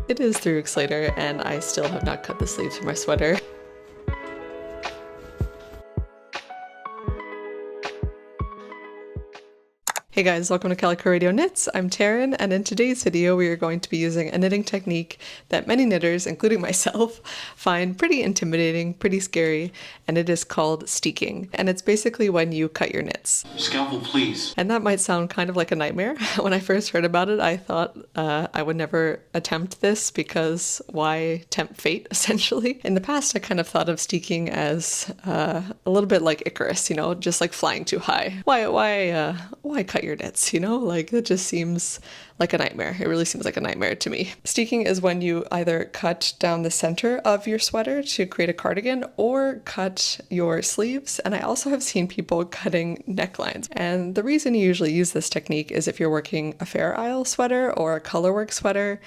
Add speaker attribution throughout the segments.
Speaker 1: It is 3 weeks later and I still have not cut the sleeves for my sweater. Hey guys, welcome to CalicoRadio Knits. I'm Taryn, and in today's video we are going to be using a knitting technique that many knitters, including myself, find pretty intimidating, pretty scary, and it is called steeking. And it's basically when you cut your knits.
Speaker 2: Scalpel, please.
Speaker 1: And that might sound kind of like a nightmare. When I first heard about it, I thought I would never attempt this because why tempt fate, essentially? In the past, I kind of thought of steeking as a little bit like Icarus, you know, just like flying too high. Why cut your knits, you know? Like, it just seems like a nightmare. It really seems like a nightmare to me. Steeking is when you either cut down the center of your sweater to create a cardigan or cut your sleeves. And I also have seen people cutting necklines. And the reason you usually use this technique is if you're working a Fair Isle sweater or a colorwork sweater.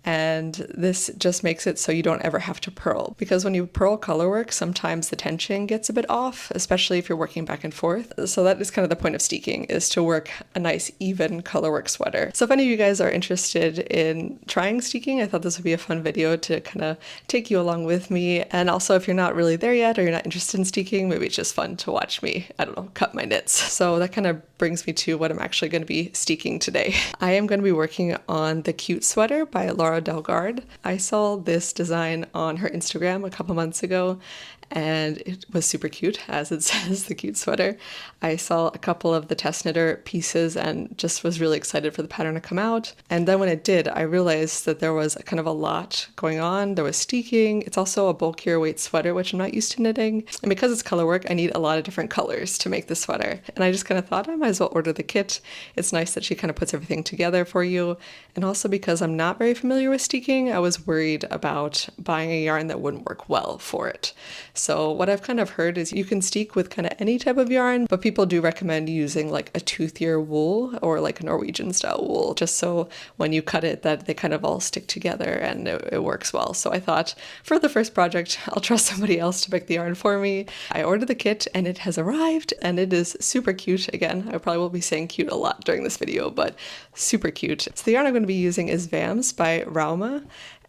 Speaker 1: And this just makes it so you don't ever have to purl. Because when you purl colorwork, sometimes the tension gets a bit off, especially if you're working back and forth. So that is kind of the point of steeking, is to work a nice even colorwork sweater. So if any of you guys are interested in trying steeking, I thought this would be a fun video to kind of take you along with me. And also if you're not really there yet or you're not interested in steeking, maybe it's just fun to watch me, I don't know, cut my knits. So that kind of brings me to what I'm actually going to be steeking today. I am going to be working on the Cute Sweater by Laura Dalgaard. I saw this design on her Instagram a couple months ago and it was super cute, as it says, the Cute Sweater. I saw a couple of the test knitter pieces and just was really excited for the pattern to come out. And then when it did, I realized that there was kind of a lot going on. There was steeking. It's also a bulkier weight sweater, which I'm not used to knitting. And because it's colorwork, I need a lot of different colors to make the sweater. And I just kind of thought I might as well order the kit. It's nice that she kind of puts everything together for you. And also because I'm not very familiar with steeking, I was worried about buying a yarn that wouldn't work well for it. So what I've kind of heard is you can steek with kind of any type of yarn, but people do recommend using like a toothier wool or like a Norwegian style wool, just so when you cut it that they kind of all stick together and it works well. So I thought for the first project, I'll trust somebody else to pick the yarn for me. I ordered the kit and it has arrived and it is super cute. Again, I probably will be saying cute a lot during this video, but super cute. So the yarn I'm going to be using is Vams by Rauma.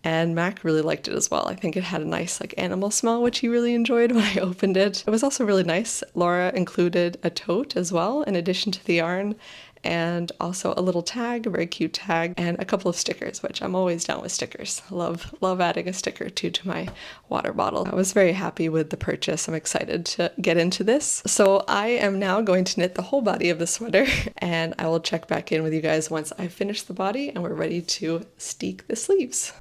Speaker 1: And Mac really liked it as well. I think it had a nice like animal smell, which he really enjoyed when I opened it. It was also really nice. Laura included a tote as well, in addition to the yarn, and also a little tag, a very cute tag, and a couple of stickers, which I'm always down with stickers. Love adding a sticker to my water bottle. I was very happy with the purchase. I'm excited to get into this. So I am now going to knit the whole body of the sweater, and I will check back in with you guys once I finish the body and we're ready to steek the sleeves.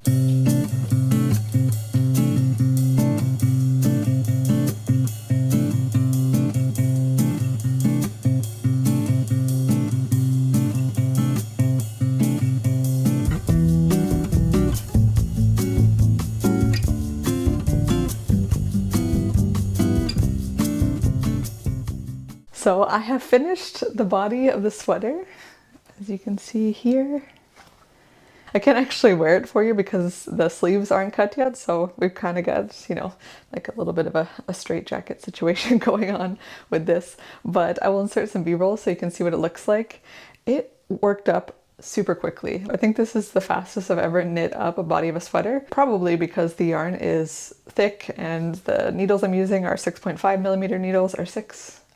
Speaker 1: So I have finished the body of the sweater, as you can see here. I can't actually wear it for you because the sleeves aren't cut yet, so we've kind of got, you know, like a little bit of a straitjacket situation going on with this. But I will insert some B-roll so you can see what it looks like. It worked up super quickly. I think this is the fastest I've ever knit up a body of a sweater, probably because the yarn is thick and the needles I'm using are 6.5mm needles, or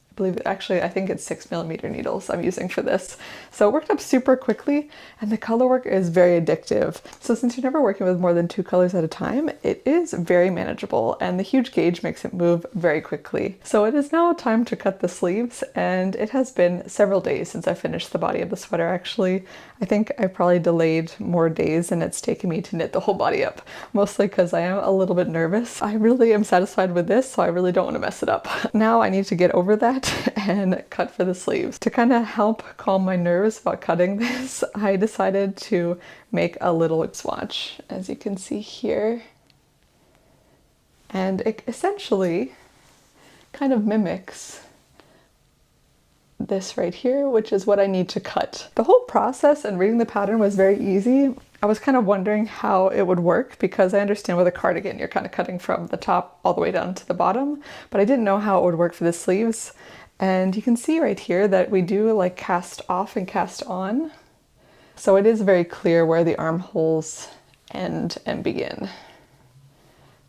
Speaker 1: I think it's 6mm needles I'm using for this. So it worked up super quickly and the color work is very addictive. So since you're never working with more than 2 colors at a time, it is very manageable and the huge gauge makes it move very quickly. So it is now time to cut the sleeves, and it has been several days since I finished the body of the sweater actually. I think I probably delayed more days than it's taken me to knit the whole body up, mostly because I am a little bit nervous. I really am satisfied with this, so I really don't want to mess it up. Now I need to get over that and cut for the sleeves. To kind of help calm my nerves about cutting this, I decided to make a little swatch, as you can see here. And it essentially kind of mimics this right here, which is what I need to cut. The whole process and reading the pattern was very easy. I was kind of wondering how it would work because I understand with a cardigan you're kind of cutting from the top all the way down to the bottom, but I didn't know how it would work for the sleeves. And you can see right here that we do like cast off and cast on. So it is very clear where the armholes end and begin.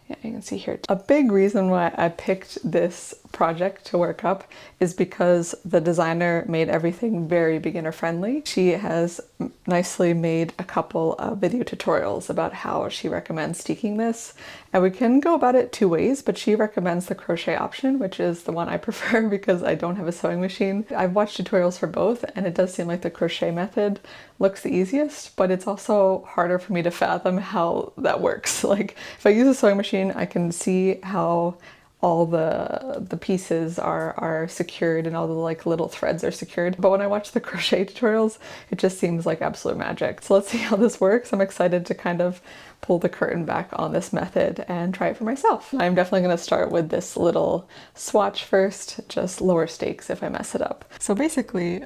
Speaker 1: Yeah, you can see here. A big reason why I picked this project to work up is because the designer made everything very beginner friendly. She has nicely made a couple of video tutorials about how she recommends steeking this, and we can go about it two ways, but she recommends the crochet option, which is the one I prefer because I don't have a sewing machine. I've watched tutorials for both, and it does seem like the crochet method looks the easiest, but it's also harder for me to fathom how that works. Like, if I use a sewing machine, I can see how all the pieces are secured and all the like little threads are secured. But when I watch the crochet tutorials, it just seems like absolute magic. So let's see how this works. I'm excited to kind of pull the curtain back on this method and try it for myself. I'm definitely going to start with this little swatch first, just lower stakes if I mess it up. So basically,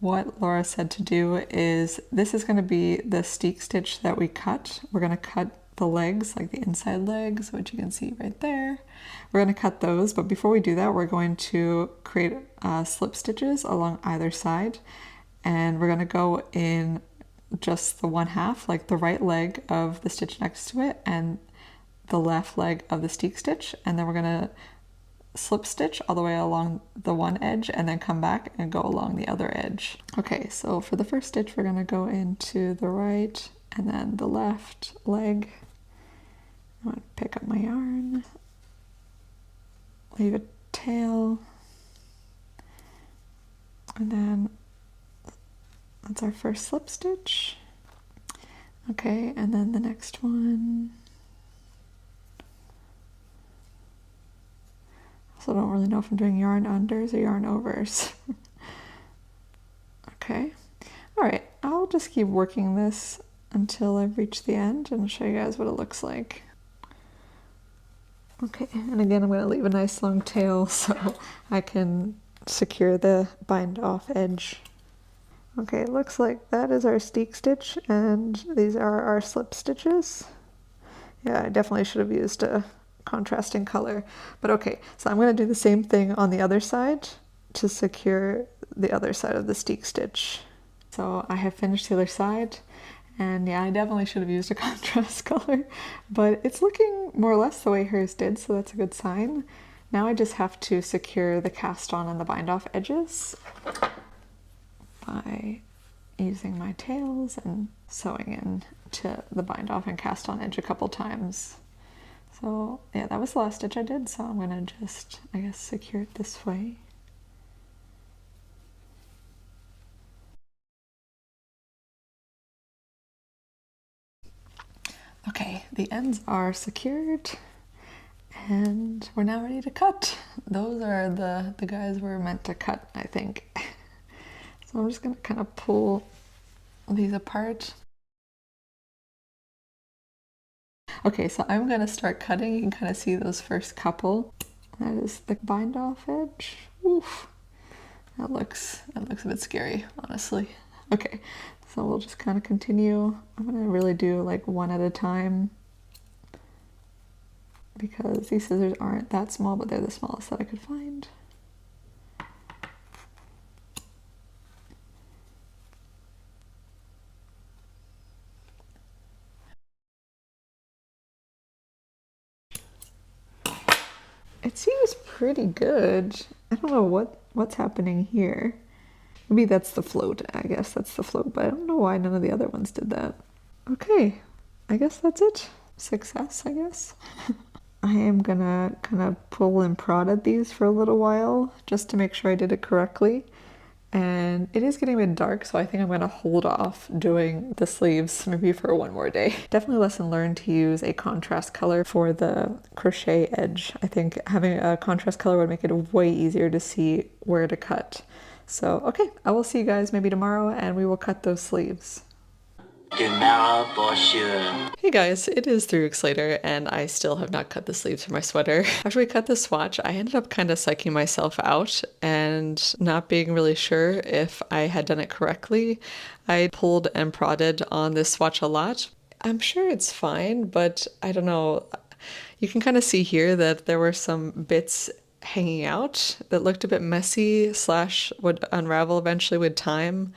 Speaker 1: what Laura said to do is, this is going to be the steek stitch that we cut. We're going to cut the legs, like the inside legs, which you can see right there. We're going to cut those, but before we do that, we're going to create slip stitches along either side, and we're going to go in just the one half, like the right leg of the stitch next to it and the left leg of the steek stitch, and then we're going to slip stitch all the way along the one edge and then come back and go along the other edge. Okay, so for the first stitch, we're going to go into the right and then the left leg. I'm going to pick up my yarn, leave a tail, and then that's our first slip stitch. Okay, and then the next one. So I don't really know if I'm doing yarn unders or yarn overs. Okay, all right, I'll just keep working this until I've reached the end and I'll show you guys what it looks like. Okay, and again, I'm going to leave a nice long tail so I can secure the bind off edge. Okay, it looks like that is our steek stitch and these are our slip stitches. Yeah, I definitely should have used a contrasting color, but okay, so I'm going to do the same thing on the other side to secure the other side of the steek stitch. So I have finished the other side, and yeah, I definitely should have used a contrast color, but it's looking more or less the way hers did, so that's a good sign. Now I just have to secure the cast on and the bind off edges by using my tails and sewing in to the bind off and cast on edge a couple times. So yeah, that was the last stitch I did, so I'm gonna just, I guess, secure it this way. Okay, the ends are secured and we're now ready to cut. Those are the guys we're meant to cut, I think. So I'm just gonna kind of pull these apart. Okay, so I'm gonna start cutting. You can kind of see those first couple. That is the bind off edge. Oof. That looks a bit scary, honestly. Okay, so we'll just kind of continue. I'm gonna really do like one at a time because these scissors aren't that small, but they're the smallest that I could find. It seems pretty good. I don't know what's happening here. Maybe that's the float. I guess that's the float, but I don't know why none of the other ones did that. Okay, I guess that's it. Success, I guess. I am gonna kind of pull and prod at these for a little while just to make sure I did it correctly. And it is getting a bit dark, so I think I'm going to hold off doing the sleeves maybe for one more day. Definitely lesson learned to use a contrast color for the crochet edge. I think having a contrast color would make it way easier to see where to cut. So, okay, I will see you guys maybe tomorrow and we will cut those sleeves. Hey guys, it is 3 weeks later and I still have not cut the sleeves for my sweater. After we cut the swatch, I ended up kind of psyching myself out and not being really sure if I had done it correctly. I pulled and prodded on this swatch a lot. I'm sure it's fine, but I don't know. You can kind of see here that there were some bits hanging out that looked a bit messy / would unravel eventually with time.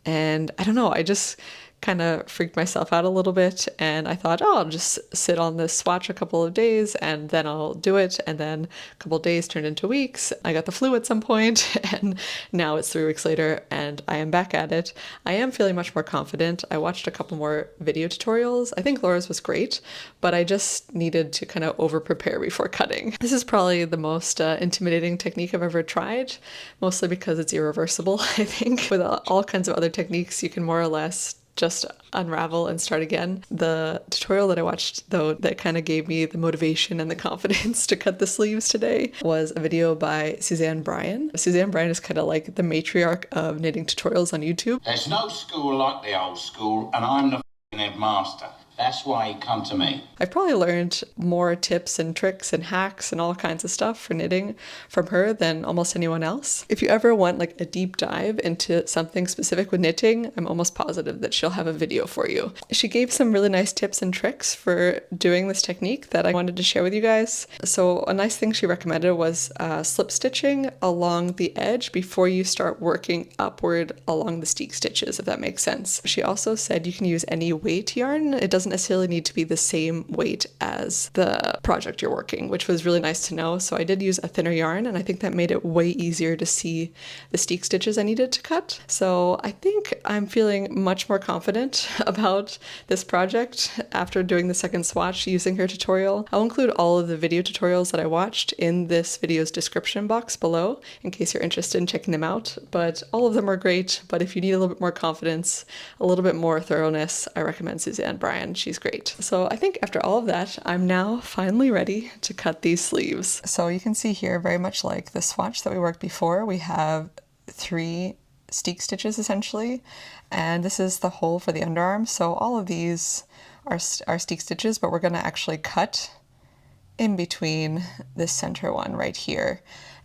Speaker 1: And I don't know, I just kind of freaked myself out a little bit, and I thought, oh, I'll just sit on this swatch a couple of days and then I'll do it. And then a couple of days turned into weeks. I got the flu at some point, and now it's 3 weeks later and I am back at it. I am feeling much more confident. I watched a couple more video tutorials. I think Laura's was great, but I just needed to kind of over prepare before cutting. This is probably the most intimidating technique I've ever tried, mostly because it's irreversible. I think with all kinds of other techniques, you can more or less just unravel and start again. The tutorial that I watched, though, that kind of gave me the motivation and the confidence to cut the sleeves today was a video by Suzanne Bryan. Suzanne Bryan is kind of like the matriarch of knitting tutorials on YouTube.
Speaker 2: There's no school like the old school, and I'm the headmaster. That's why you come to me.
Speaker 1: I've probably learned more tips and tricks and hacks and all kinds of stuff for knitting from her than almost anyone else. If you ever want like a deep dive into something specific with knitting, I'm almost positive that she'll have a video for you. She gave some really nice tips and tricks for doing this technique that I wanted to share with you guys. So a nice thing she recommended was slip stitching along the edge before you start working upward along the steek stitches, if that makes sense. She also said you can use any weight yarn. It doesn't necessarily need to be the same weight as the project you're working, which was really nice to know. So I did use a thinner yarn, and I think that made it way easier to see the steek stitches I needed to cut. So I think I'm feeling much more confident about this project after doing the second swatch using her tutorial. I'll include all of the video tutorials that I watched in this video's description box below in case you're interested in checking them out, but all of them are great. But if you need a little bit more confidence, a little bit more thoroughness, I recommend Suzanne Bryan. She's great. So I think after all of that, I'm now finally ready to cut these sleeves. So you can see here, very much like the swatch that we worked before, we have 3 steek stitches essentially, and this is the hole for the underarm. So all of these are steek stitches, but we're going to actually cut in between this center one right here.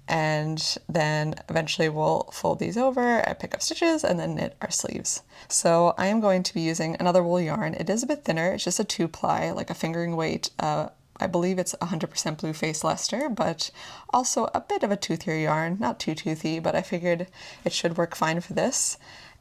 Speaker 1: And then eventually we'll fold these over and pick up stitches and then knit our sleeves. So I am going to be using another wool yarn. It is a bit thinner. It's just a 2-ply, like a fingering weight. I believe it's 100% Blue Face Leicester, but also a bit of a toothier yarn. Not too toothy, but I figured it should work fine for this.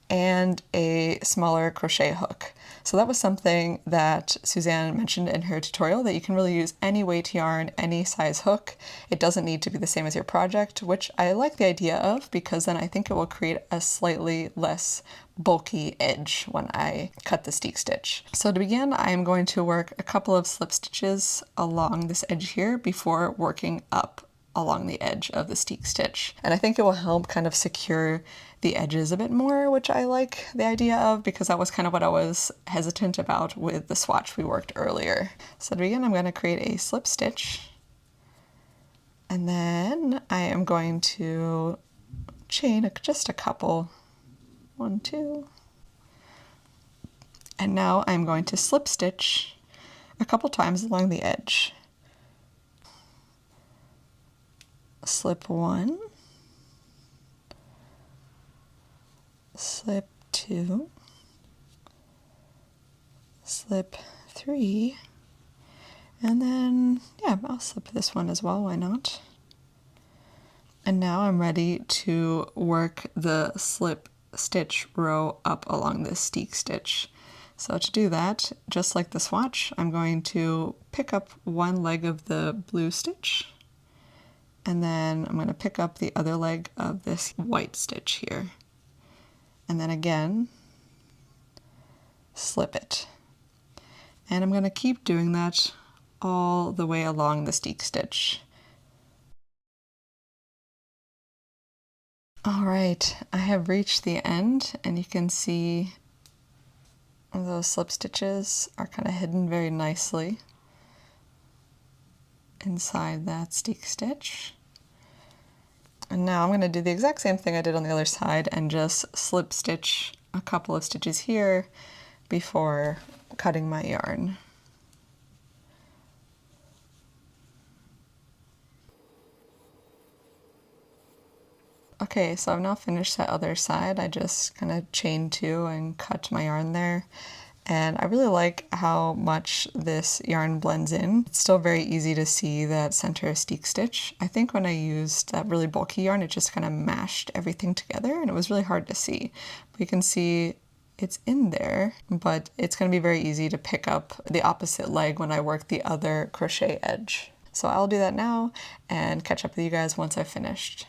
Speaker 1: And a smaller crochet hook. So that was something that Suzanne mentioned in her tutorial, that you can really use any weight yarn, any size hook. It doesn't need to be the same as your project, which I like the idea of, because then I think it will create a slightly less bulky edge when I cut the steek stitch. So to begin, I am going to work a couple of slip stitches along this edge here before working up along the edge of the steek stitch. And I think it will help kind of secure the edges a bit more, which I like the idea of, because that was kind of what I was hesitant about with the swatch we worked earlier. So to begin, I'm going to create a slip stitch, and then I am going to chain just a couple, 1, 2, and now I'm going to slip stitch a couple times along the edge. Slip 1, slip 2, slip 3, and then, yeah, I'll slip this one as well, why not? And now I'm ready to work the slip stitch row up along this steek stitch. So to do that, just like the swatch, I'm going to pick up one leg of the blue stitch, and then I'm going to pick up the other leg of this white stitch here. And then again, slip it. And I'm going to keep doing that all the way along the steek stitch. All right, I have reached the end, and you can see those slip stitches are kind of hidden very nicely inside that steek stitch. And now I'm going to do the exact same thing I did on the other side and just slip stitch a couple of stitches here before cutting my yarn. Okay, so I've now finished that other side. I just kind of chained 2 and cut my yarn there. And I really like how much this yarn blends in. It's still very easy to see that center steek stitch. I think when I used that really bulky yarn, it just kind of mashed everything together and it was really hard to see. But you can see it's in there, but it's going to be very easy to pick up the opposite leg when I work the other crochet edge. So I'll do that now and catch up with you guys once I've finished.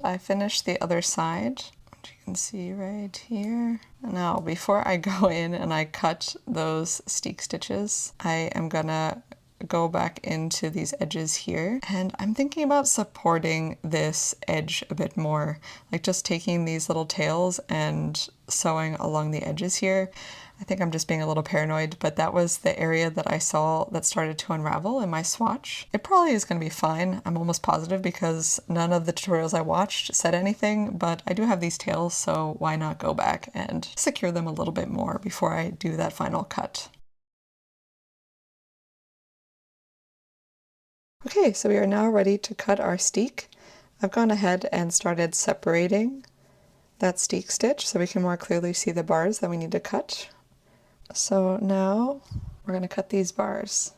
Speaker 1: I finished the other side, which you can see right here. Now, before I go in and I cut those steek stitches, I am gonna go back into these edges here, and I'm thinking about supporting this edge a bit more, like just taking these little tails and sewing along the edges here. I think I'm just being a little paranoid, but that was the area that I saw that started to unravel in my swatch. It probably is going to be fine, I'm almost positive, because none of the tutorials I watched said anything, but I do have these tails, so why not go back and secure them a little bit more before I do that final cut. Okay, so we are now ready to cut our steek. I've gone ahead and started separating that steek stitch so we can more clearly see the bars that we need to cut. So now we're going to cut these bars.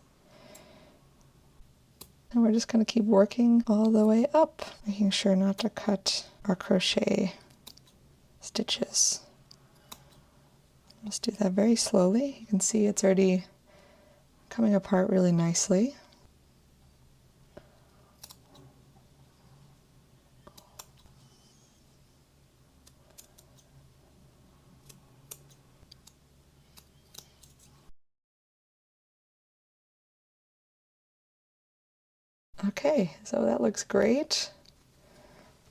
Speaker 1: And we're just going to keep working all the way up, making sure not to cut our crochet stitches. Just do that very slowly. You can see it's already coming apart really nicely. Okay, so that looks great.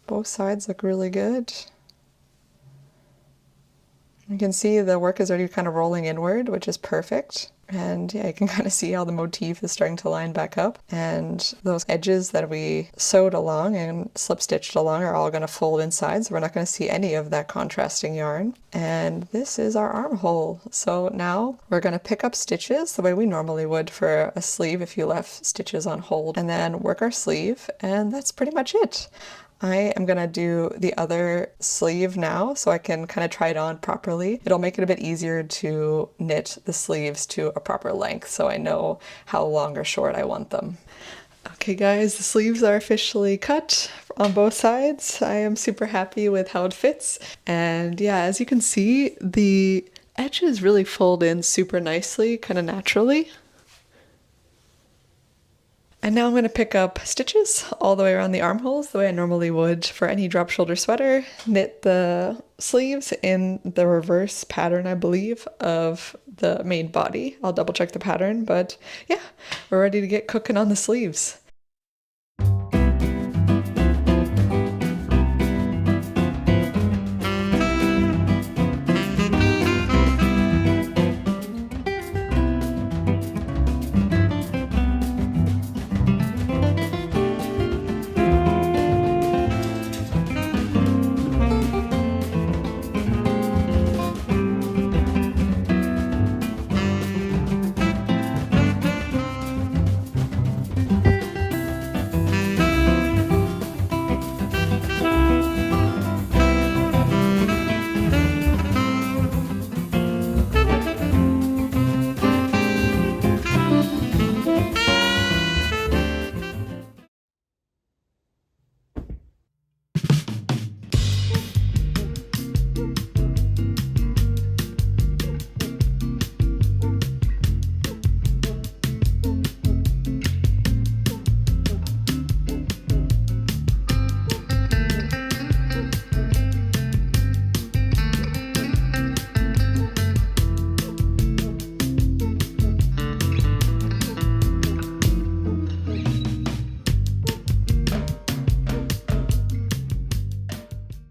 Speaker 1: Both sides look really good. You can see the work is already kind of rolling inward, which is perfect. And yeah, you can kind of see how the motif is starting to line back up. And those edges that we sewed along and slip stitched along are all going to fold inside, so we're not going to see any of that contrasting yarn. And this is our armhole. So now we're going to pick up stitches the way we normally would for a sleeve if you left stitches on hold, and then work our sleeve, and that's pretty much it. I am gonna do the other sleeve now so I can kind of try it on properly. It'll make it a bit easier to knit the sleeves to a proper length so I know how long or short I want them. Okay guys, the sleeves are officially cut on both sides. I am super happy with how it fits. And yeah, as you can see, the edges really fold in super nicely, kind of naturally. And now I'm going to pick up stitches all the way around the armholes the way I normally would for any drop shoulder sweater. Knit the sleeves in the reverse pattern, I believe, of the main body. I'll double check the pattern, but yeah, we're ready to get cooking on the sleeves.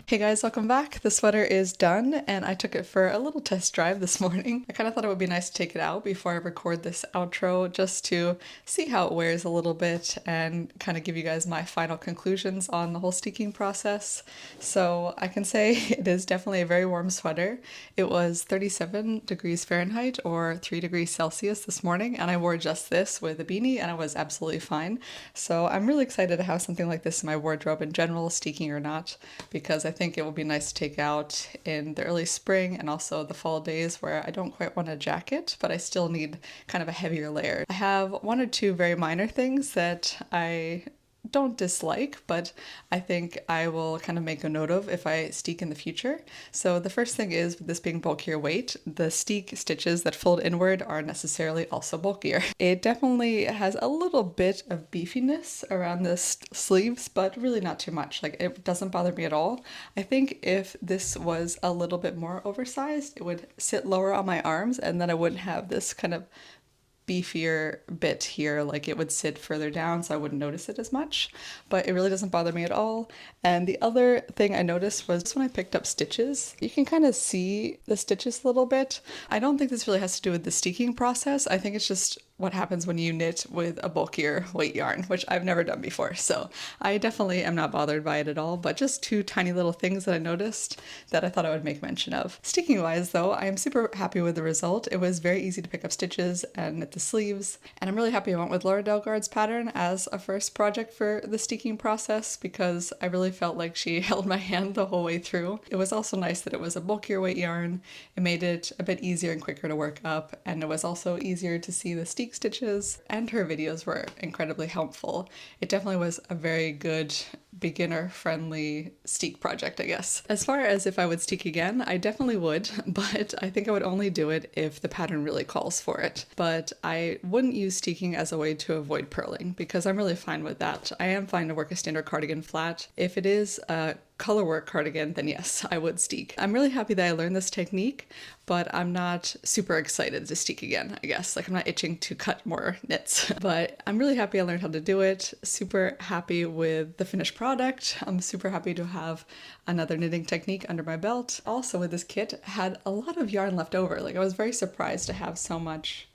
Speaker 1: Hey guys, welcome back. The sweater is done and I took it for a little test drive this morning. I kind of thought it would be nice to take it out before I record this outro just to see how it wears a little bit and kind of give you guys my final conclusions on the whole steeking process. So I can say it is definitely a very warm sweater. It was 37 degrees Fahrenheit or 3 degrees Celsius this morning, and I wore just this with a beanie and I was absolutely fine. So I'm really excited to have something like this in my wardrobe in general, steeking or not, because I think it will be nice to take out in the early spring and also the fall days where I don't quite want a jacket, but I still need kind of a heavier layer. I have one or two very minor things that I don't dislike, but I think I will kind of make a note of if I steek in the future. So the first thing is, with this being bulkier weight, the steek stitches that fold inward are necessarily also bulkier. It definitely has a little bit of beefiness around the sleeves, but really not too much. Like, it doesn't bother me at all. I think if this was a little bit more oversized, it would sit lower on my arms, and then I wouldn't have this kind of beefier bit here, like it would sit further down so I wouldn't notice it as much, but it really doesn't bother me at all. And the other thing I noticed was when I picked up stitches, you can kind of see the stitches a little bit. I don't think this really has to do with the steeking process. I think it's just what happens when you knit with a bulkier weight yarn, which I've never done before. So I definitely am not bothered by it at all, but just two tiny little things that I noticed that I thought I would make mention of. Steeking wise though, I am super happy with the result. It was very easy to pick up stitches and knit the sleeves, and I'm really happy I went with Laura Dalgaard's pattern as a first project for the steeking process because I really felt like she held my hand the whole way through. It was also nice that it was a bulkier weight yarn. It made it a bit easier and quicker to work up, and it was also easier to see the steek stitches, and her videos were incredibly helpful. It definitely was a very good beginner-friendly steek project, I guess. As far as if I would steek again, I definitely would, but I think I would only do it if the pattern really calls for it. But I wouldn't use steeking as a way to avoid purling because I'm really fine with that. I am fine to work a standard cardigan flat. If it is a colorwork cardigan, then yes, I would steek. I'm really happy that I learned this technique, but I'm not super excited to steek again, I guess. Like, I'm not itching to cut more knits, but I'm really happy I learned how to do it. Super happy with the finished product. I'm super happy to have another knitting technique under my belt. Also, with this kit, had a lot of yarn left over. Like, I was very surprised to have so much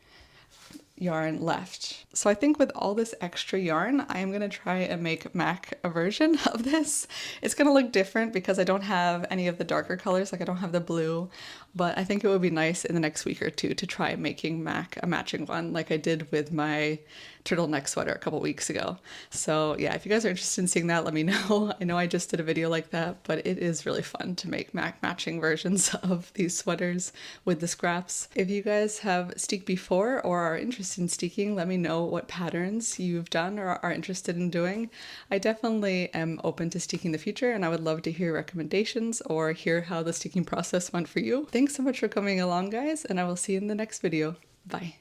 Speaker 1: yarn left. So I think with all this extra yarn, I am going to try and make MAC a version of this. It's going to look different because I don't have any of the darker colors, like I don't have the blue, but I think it would be nice in the next week or two to try making MAC a matching one like I did with my turtleneck sweater a couple weeks ago. So yeah, if you guys are interested in seeing that, let me know. I know I just did a video like that, but it is really fun to make MAC matching versions of these sweaters with the scraps. If you guys have steeked before or are interested in steeking, let me know what patterns you've done or are interested in doing. I definitely am open to steeking in the future, and I would love to hear recommendations or hear how the steeking process went for you. Thanks so much for coming along, guys, and I will see you in the next video. Bye.